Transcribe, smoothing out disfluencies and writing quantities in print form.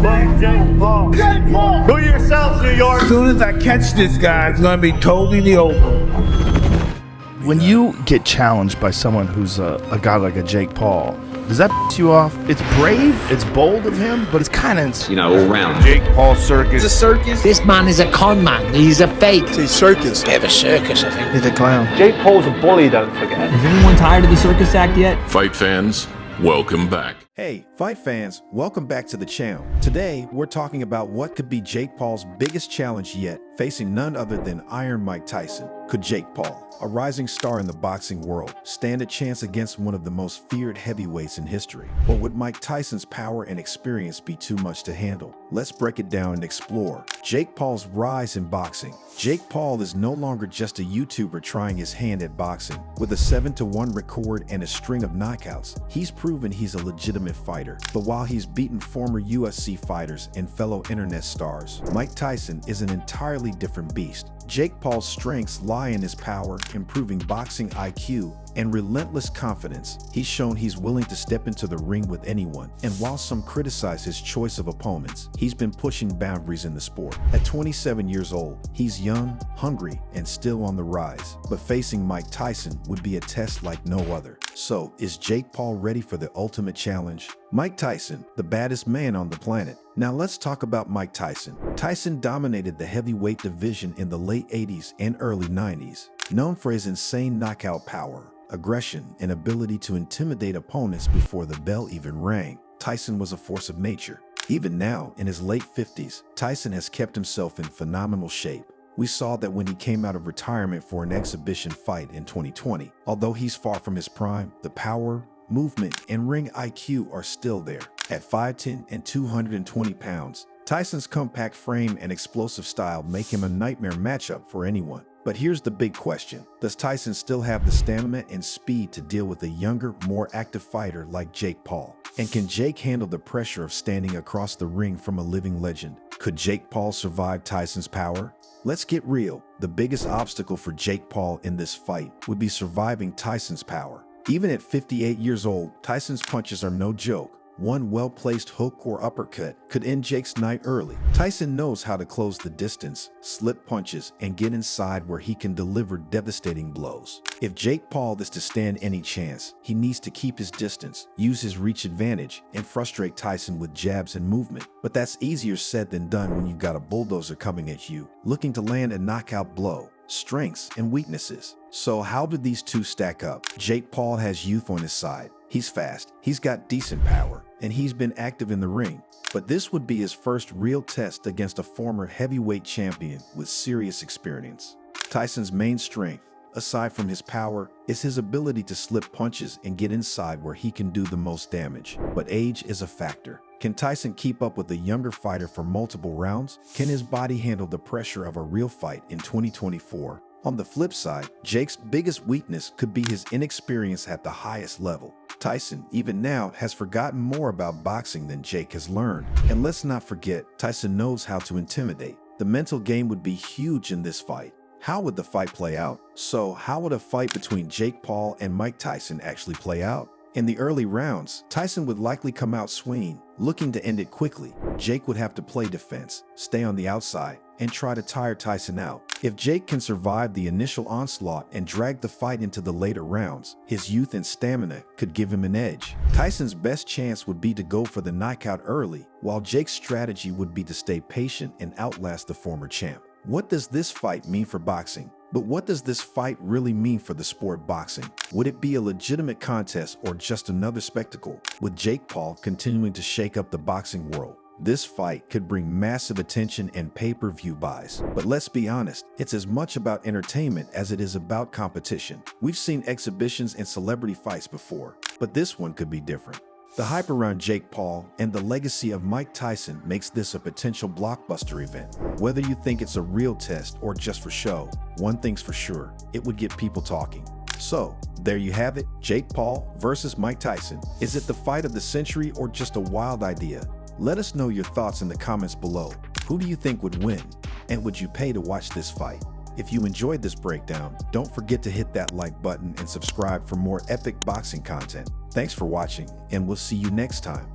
But Jake Paul. Jake Paul! Who yourselves, New York? As soon as I catch this guy, it's gonna be totally over. When you get challenged by someone who's a guy like a Jake Paul, does that piss you off? It's brave, it's bold of him, but it's kind of, all round. Jake Paul circus. It's a circus. This man is a con man. He's a fake. It's a circus. Bit of a circus, I think. he's a clown. Jake Paul's a bully, don't forget. Is anyone tired of the circus act yet? Fight fans, welcome back. Hey, fight fans, welcome back to the channel. Today, we're talking about what could be Jake Paul's biggest challenge yet, facing none other than Iron Mike Tyson. Could Jake Paul, a rising star in the boxing world, stand a chance against one of the most feared heavyweights in history? Or would Mike Tyson's power and experience be too much to handle? Let's break it down and explore Jake Paul's rise in boxing. Jake Paul is no longer just a YouTuber trying his hand at boxing. With a 7-1 record and a string of knockouts, he's proven he's a legitimate fighter. But while he's beaten former UFC fighters and fellow internet stars, Mike Tyson is an entirely different beast. Jake Paul's strengths lie in his power, improving boxing IQ, and relentless confidence. He's shown he's willing to step into the ring with anyone, and while some criticize his choice of opponents, he's been pushing boundaries in the sport. At 27 years old, he's young, hungry, and still on the rise. But facing Mike Tyson would be a test like no other. So, is Jake Paul ready for the ultimate challenge? Mike Tyson, the baddest man on the planet. Now let's talk about Mike Tyson. Tyson dominated the heavyweight division in the late 80s and early 90s. Known for his insane knockout power, aggression, and ability to intimidate opponents before the bell even rang, Tyson was a force of nature. Even now, in his late 50s, Tyson has kept himself in phenomenal shape. We saw that when he came out of retirement for an exhibition fight in 2020. Although he's far from his prime, the power, movement, and ring IQ are still there. At 5'10" and 220 pounds, Tyson's compact frame and explosive style make him a nightmare matchup for anyone. But here's the big question. Does Tyson still have the stamina and speed to deal with a younger, more active fighter like Jake Paul? And can Jake handle the pressure of standing across the ring from a living legend? Could Jake Paul survive Tyson's power? Let's get real. The biggest obstacle for Jake Paul in this fight would be surviving Tyson's power. Even at 58 years old, Tyson's punches are no joke. One well-placed hook or uppercut could end Jake's night early. Tyson knows how to close the distance, slip punches, and get inside where he can deliver devastating blows. If Jake Paul is to stand any chance, he needs to keep his distance, use his reach advantage, and frustrate Tyson with jabs and movement. But that's easier said than done when you've got a bulldozer coming at you, looking to land a knockout blow. Strengths and weaknesses. So how do these two stack up? Jake Paul has youth on his side. He's fast, he's got decent power, and he's been active in the ring. But this would be his first real test against a former heavyweight champion with serious experience. Tyson's main strength, aside from his power, is his ability to slip punches and get inside where he can do the most damage. But age is a factor. Can Tyson keep up with a younger fighter for multiple rounds? Can his body handle the pressure of a real fight in 2024? On the flip side, Jake's biggest weakness could be his inexperience at the highest level. Tyson, even now, has forgotten more about boxing than Jake has learned. And let's not forget, Tyson knows how to intimidate. The mental game would be huge in this fight. How would the fight play out? So, how would a fight between Jake Paul and Mike Tyson actually play out? In the early rounds, Tyson would likely come out swinging, looking to end it quickly. Jake would have to play defense, stay on the outside, and try to tire Tyson out. If Jake can survive the initial onslaught and drag the fight into the later rounds, his youth and stamina could give him an edge. Tyson's best chance would be to go for the knockout early, while Jake's strategy would be to stay patient and outlast the former champ. What does this fight mean for boxing? But what does this fight really mean for the sport boxing? Would it be a legitimate contest or just another spectacle? With Jake Paul continuing to shake up the boxing world, this fight could bring massive attention and pay-per-view buys. But let's be honest, it's as much about entertainment as it is about competition. We've seen exhibitions and celebrity fights before, but this one could be different. The hype around Jake Paul and the legacy of Mike Tyson makes this a potential blockbuster event. Whether you think it's a real test or just for show, one thing's for sure, it would get people talking. So, there you have it, Jake Paul versus Mike Tyson. Is it the fight of the century or just a wild idea? Let us know your thoughts in the comments below. Who do you think would win? And would you pay to watch this fight? If you enjoyed this breakdown, don't forget to hit that like button and subscribe for more epic boxing content. Thanks for watching, and we'll see you next time.